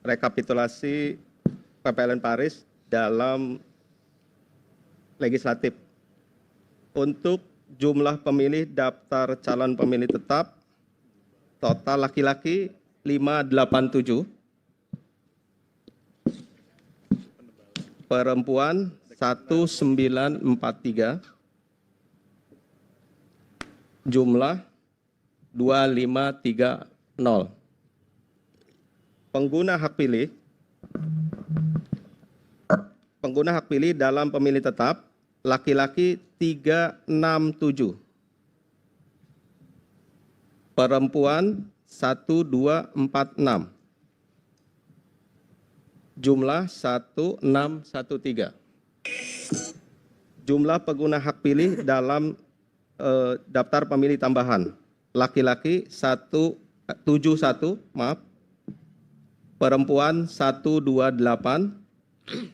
rekapitulasi PPLN Paris dalam legislatif. Untuk jumlah pemilih daftar calon pemilih tetap, total laki-laki 587, perempuan 1943, jumlah 2530. Pengguna hak pilih dalam pemilih tetap, laki-laki 367, perempuan 1246, jumlah 1613. Jumlah pengguna hak pilih dalam daftar pemilih tambahan, laki-laki 171, perempuan 128,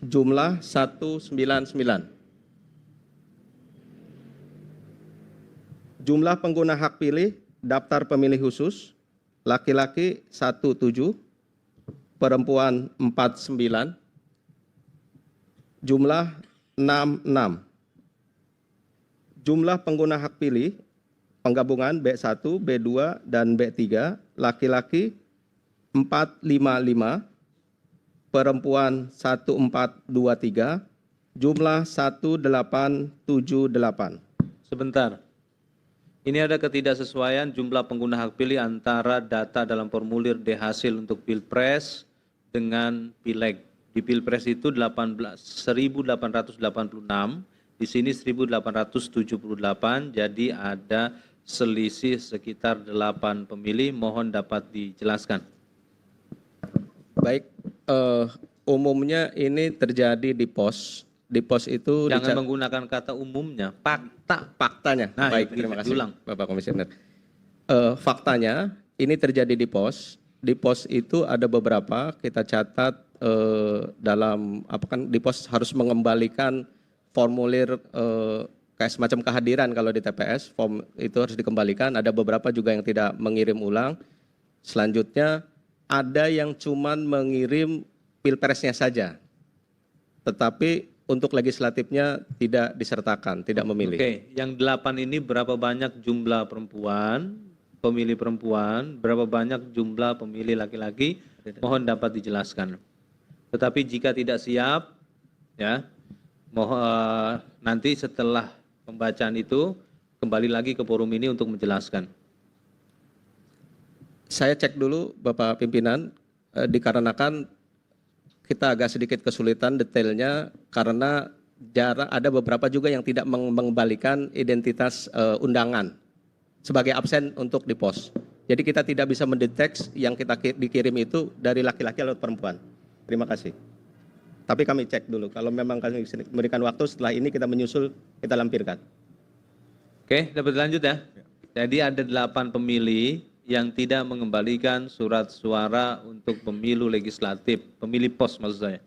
jumlah 199. Jumlah pengguna hak pilih daftar pemilih khusus, laki-laki 17, perempuan 49, jumlah 66. Jumlah pengguna hak pilih penggabungan B1, B2, dan B3, laki-laki 455, perempuan 1423, jumlah 1878. Sebentar. Ini ada ketidaksesuaian jumlah pengguna hak pilih antara data dalam formulir D hasil untuk Pilpres dengan Pileg. Di Pilpres itu 1886, di sini 1878, jadi ada selisih sekitar 8 pemilih. Mohon dapat dijelaskan. Baik, umumnya ini terjadi di pos. Di pos itu Jangan menggunakan kata umumnya, faktanya. Nah, baik, itu terima kasih, diulang. Bapak Komisioner. Faktanya ini terjadi di pos. Di pos itu ada beberapa kita catat dalam di pos harus mengembalikan formulir kayak semacam kehadiran kalau di TPS, form itu harus dikembalikan. Ada beberapa juga yang tidak mengirim ulang. Selanjutnya ada yang cuman mengirim pilpresnya saja, tetapi untuk legislatifnya tidak disertakan, tidak memilih. Oke, yang 8 ini berapa banyak jumlah perempuan, pemilih perempuan, berapa banyak jumlah pemilih laki-laki? Mohon dapat dijelaskan. Tetapi jika tidak siap, ya, nanti setelah pembacaan itu kembali lagi ke forum ini untuk menjelaskan. Saya cek dulu Bapak Pimpinan, dikarenakan kita agak sedikit kesulitan detailnya karena ada beberapa juga yang tidak mengembalikan identitas undangan sebagai absen untuk di pos. Jadi kita tidak bisa mendeteksi yang kita dikirim itu dari laki-laki atau perempuan. Terima kasih. Tapi kami cek dulu, kalau memang kami memberikan waktu setelah ini kita menyusul, kita lampirkan. Oke, dapat lanjut ya. Jadi ada 8 pemilih yang tidak mengembalikan surat suara untuk pemilu legislatif, pemilih pos maksud saya.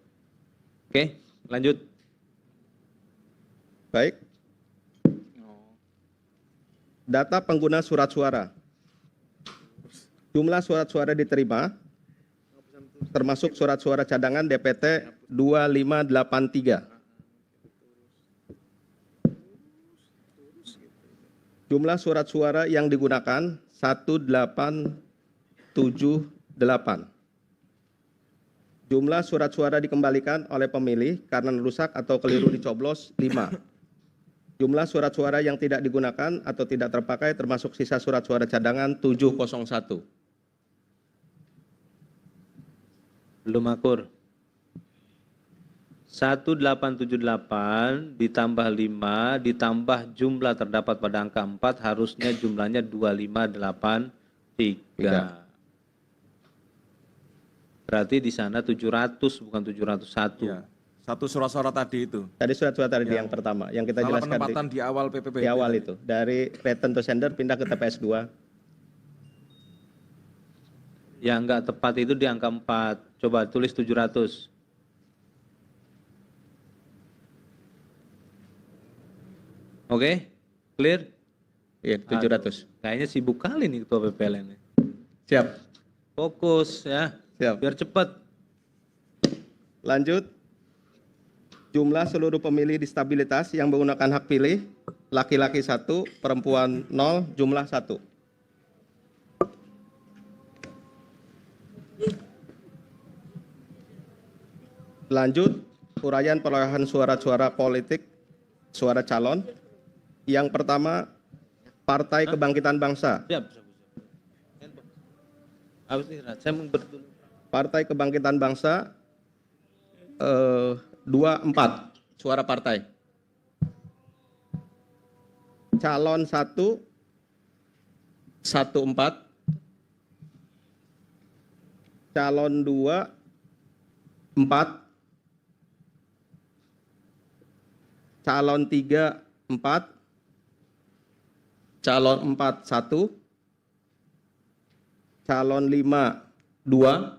Oke, lanjut. Baik. Data pengguna surat suara. Jumlah surat suara diterima, termasuk surat suara cadangan DPT 2583. Jumlah surat suara yang digunakan 1878. Jumlah surat suara dikembalikan oleh pemilih karena rusak atau keliru dicoblos 5. Jumlah surat suara yang tidak digunakan atau tidak terpakai termasuk sisa surat suara cadangan 701. Belum akur. 1878 ditambah 5 ditambah jumlah terdapat pada angka 4 harusnya jumlahnya 2583. Berarti di sana 700 bukan 701. Ya, satu surat suara tadi itu. Tadi surat suara tadi yang pertama yang kita Salah jelaskan penempatan di awal PPP. di awal itu dari return to sender pindah ke TPS 2. Yang enggak tepat itu di angka 4. Coba tulis 700. Oke, clear? Iya, 700. Kayaknya sibuk kali nih ketua PPLN. Siap. Fokus ya, Siap. biar cepat. Lanjut. Jumlah seluruh pemilih disabilitas yang menggunakan hak pilih, laki-laki 1, perempuan 0, jumlah 1. Lanjut, uraian perolehan suara-suara politik, suara calon. Yang pertama, Partai Kebangkitan Bangsa. Siap. Habis istirahat, saya mau berdulu. Partai Kebangkitan Bangsa 24 suara partai. Calon 1 14. Calon 2 4. Calon 3 4. Calon 4 1. Calon 5 2.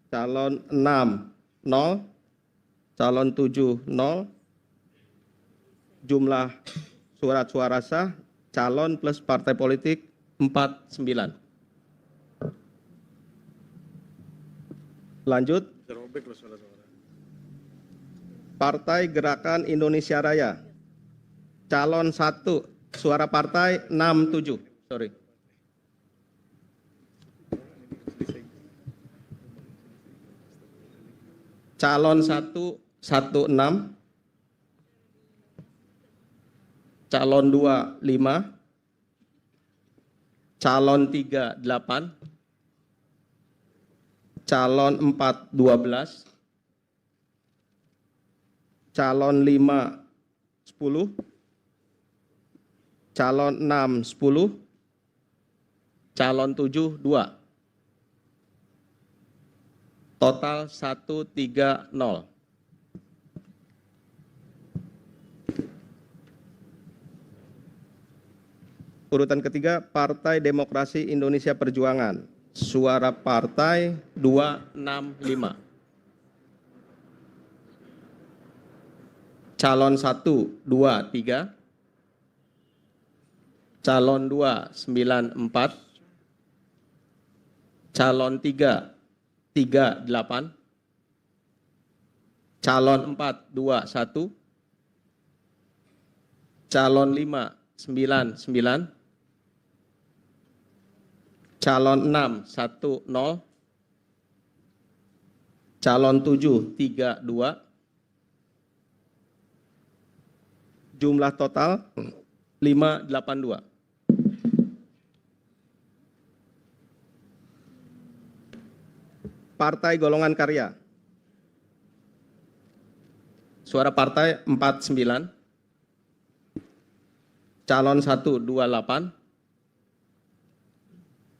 Calon 6 0. Calon 7 0. Jumlah surat suara sah calon plus partai politik 49. Lanjut. Partai Gerakan Indonesia Raya. Calon 1 suara partai 67. Sorry. Calon 1 16. Calon 2 5. Calon 3 8. Calon 4 12. Calon 5 10. Calon 6 10. Calon 7 2. Total 130. Urutan ketiga, Partai Demokrasi Indonesia Perjuangan. Suara partai 265. Calon 1 23. Calon 2 94. Calon 3 38. Calon 4 21. Calon 5 99. Calon 6 10. Calon 7 32. Jumlah total 582. Partai Golongan Karya. Suara partai 49. Calon 1 28.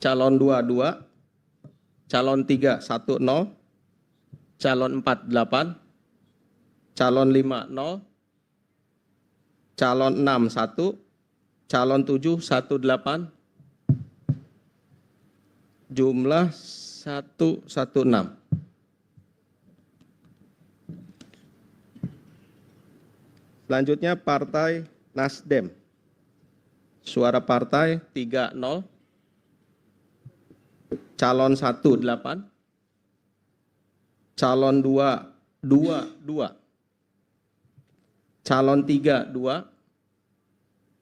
Calon 2 2. Calon 3 10. Calon 4 8. Calon 5 0. Calon 6 1. Calon 7 18. Jumlah 116. Selanjutnya Partai Nasdem. Suara partai 30. Calon 1 8. Calon 2 2. Calon 3 2.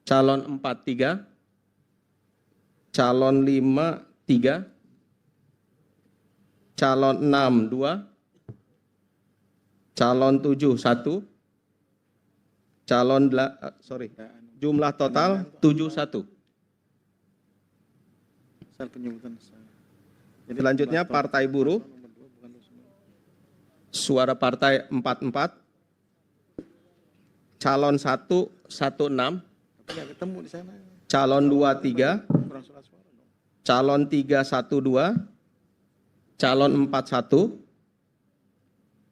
Calon 4 3. Calon 5 3. Calon 6 2. Calon 7 1. Calon jumlah total 71. Selanjutnya Partai Buruh. Suara partai 44. Calon 1 16. Calon 2 3. Calon 3 1 2. Calon 4 1.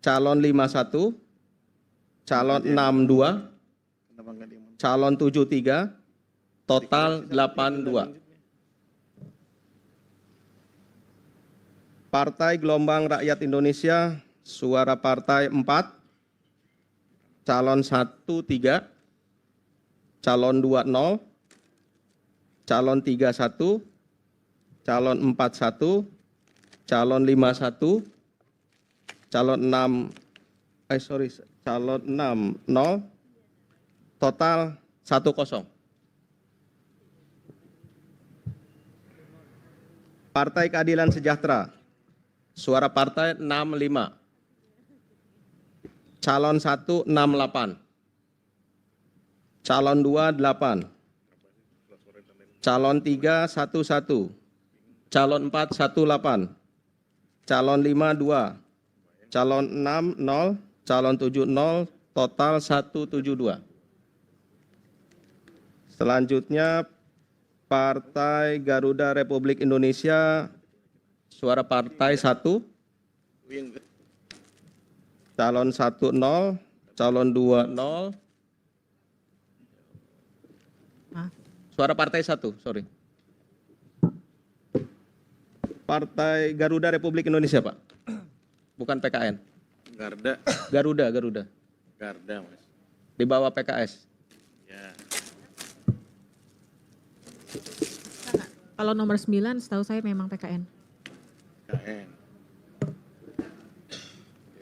Calon 5 1. Calon 6 2. Calon 7 3. Total 82. Partai Gelombang Rakyat Indonesia. Suara partai 4. Calon 1 3. Calon 2 0. Calon 3 1. Calon 4 1. Calon 5 1. calon 6 calon 6 0, total 1-0. Partai Keadilan Sejahtera, suara partai 65. Calon 1 68. Calon 2 8. Calon 3 11. Calon 4 18. Calon 5 2. Calon 6 0. Calon 7 0. Total 172. Selanjutnya Partai Garuda Republik Indonesia, suara partai 1. Calon 1 0. Calon 2 0. Suara partai 1, sorry. Partai Garuda Republik Indonesia, Pak. Bukan PKN. Garuda. Garda, Mas. Di bawah PKS. Ya. Kalau nomor 9 setahu saya memang PKN. KN.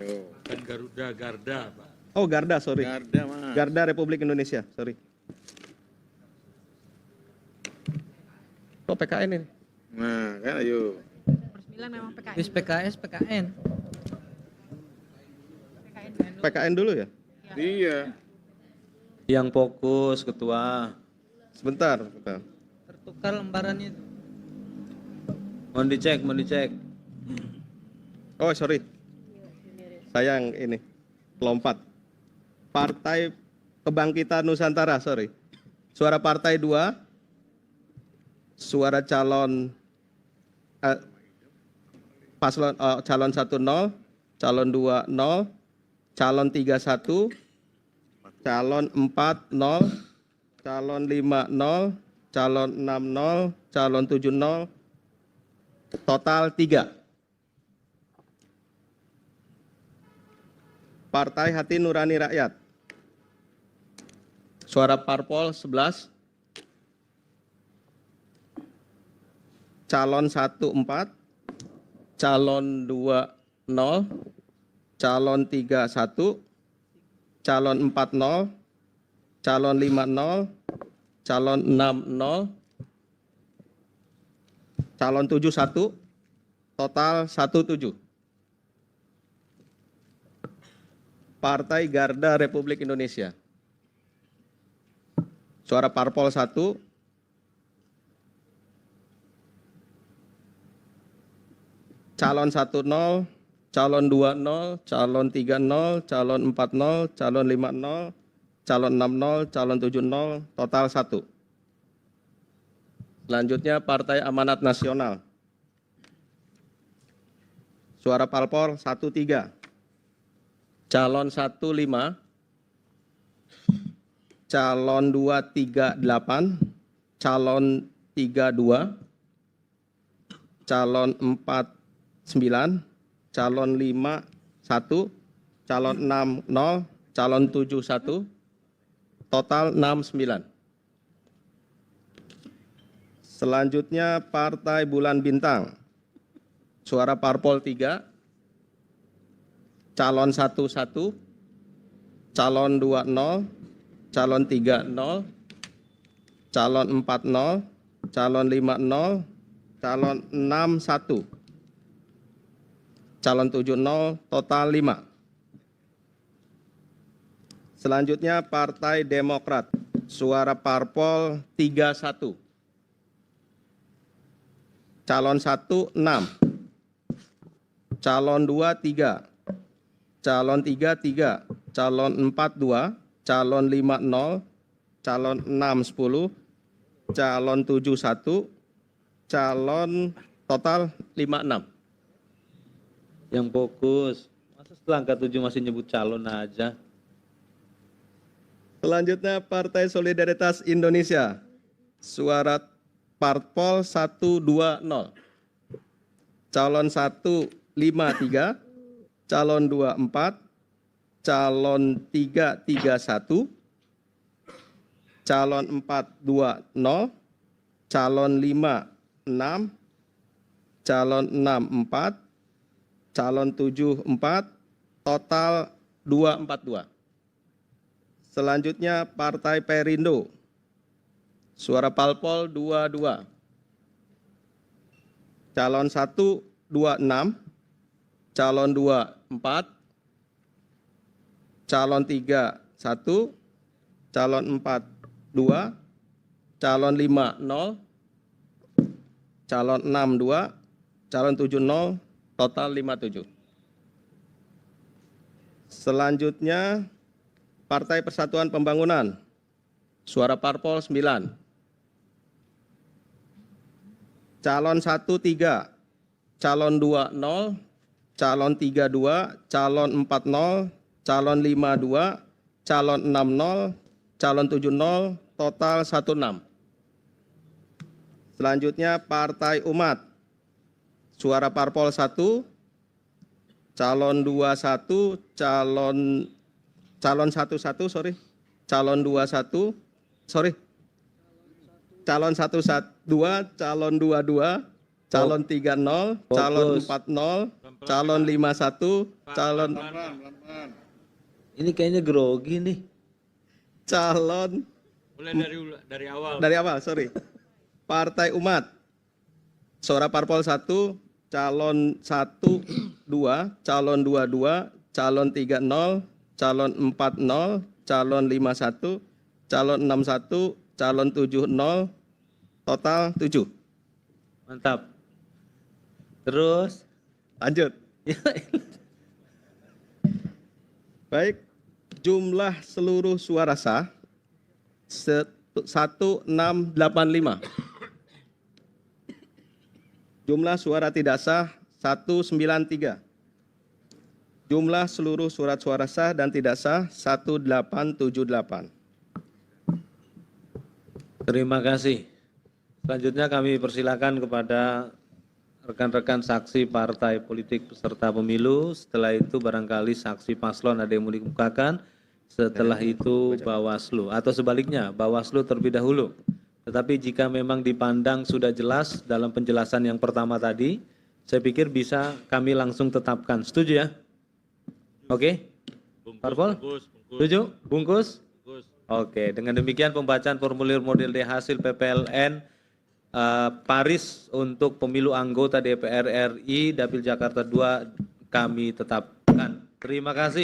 Yo. Kan Garuda, Garda, Pak. Oh, Garda, sorry. Garda, Mas. Garda Republik Indonesia, sorry. Oh, PKN ini. Nah, kan ayo. Nomor 9 memang PKN. Wis PKS, PKN. PKN dulu ya? Iya. Yang fokus, Ketua. Sebentar. Tertukar lembarannya. Mohon dicek. Oh, sorry. Saya yang ini, lompat. Partai Kebangkitan Nusantara, sorry. Suara partai 2. Suara calon calon 1 0, calon 2 0, calon 3 1, calon 4 0, calon 5 0, calon 6 0, calon 7 0, total 3. Partai Hati Nurani Rakyat, suara parpol 11. Calon 1 4, calon 2 0, calon 3 1, calon 4 0, calon 5 0, calon 6 0, calon 7 1, total 17. Partai Garda Republik Indonesia, suara parpol 1. Calon 1 0, calon 2 0, calon 3 0, calon 4 0, calon 5 0, calon 6 0, calon 7 0, total 1. Selanjutnya Partai Amanat Nasional. Suara parpol 1 3. Calon 1 5. Calon 2 3 8. Calon 3 2. Calon 4 9, calon 5 1, calon 6 0, calon 7 1, total 69. Selanjutnya Partai Bulan Bintang, suara parpol 3, calon 1 1, calon 2 0, calon 3 0, calon 4 0, calon 5 0, calon 6 1. Calon 7 0, total 5. Selanjutnya Partai Demokrat, suara parpol 3 1. Calon 1 6. Calon 2 3. Calon 3 3. Calon 4 2. Calon 5 0. Calon 6 10. Calon 7 1. Calon total 5 6. Yang fokus. Masa setelah angka 7 masih nyebut calon aja? Selanjutnya Partai Solidaritas Indonesia, suara parpol 1 2 0. Calon 1 5 3, calon 2 4, calon 3 3 1, calon 4 2 0, calon 5 6, calon 6 4, calon 7 4, total 242. Selanjutnya Partai Perindo, suara parpol 22. Calon 1 26, calon 2 4, calon 3 1, calon 4 2, calon 5 0, calon 6 2, calon 7 0, total 57. Selanjutnya Partai Persatuan Pembangunan, suara parpol 9. Calon 1 3, calon 2 0, calon 3 2, calon 4 0, calon 5 2, calon 6 0, calon 7 0, total 16. Selanjutnya Partai Umat, suara parpol 1, calon 21, calon 11 sorry, calon 21 sorry, calon 112, calon 22, calon 30, calon 40, calon 51, calon Ini kayaknya grogi nih. calon Mulai dari awal. dari awal, sorry. Partai Umat, suara parpol 1, calon 1 2, calon 22, calon 30, calon 40, calon 51, calon 61, calon 70, total 7. Mantap. Terus Lanjut. Baik, jumlah seluruh suara sah 1685. Jumlah suara tidak sah 193. Jumlah seluruh surat suara sah dan tidak sah 1878. terima kasih. Selanjutnya kami persilakan kepada rekan-rekan saksi partai politik peserta pemilu. Setelah itu barangkali saksi paslon ada yang mau dikemukakan. Setelah itu Bawaslu atau sebaliknya Bawaslu terlebih dahulu. Tetapi jika memang dipandang sudah jelas dalam penjelasan yang pertama tadi, saya pikir bisa kami langsung tetapkan. Setuju ya? Oke? Parpol? Setuju? Bungkus? Oke, dengan demikian pembacaan formulir model D hasil PPLN Paris untuk pemilu anggota DPR RI Dapil Jakarta II kami tetapkan. Terima kasih.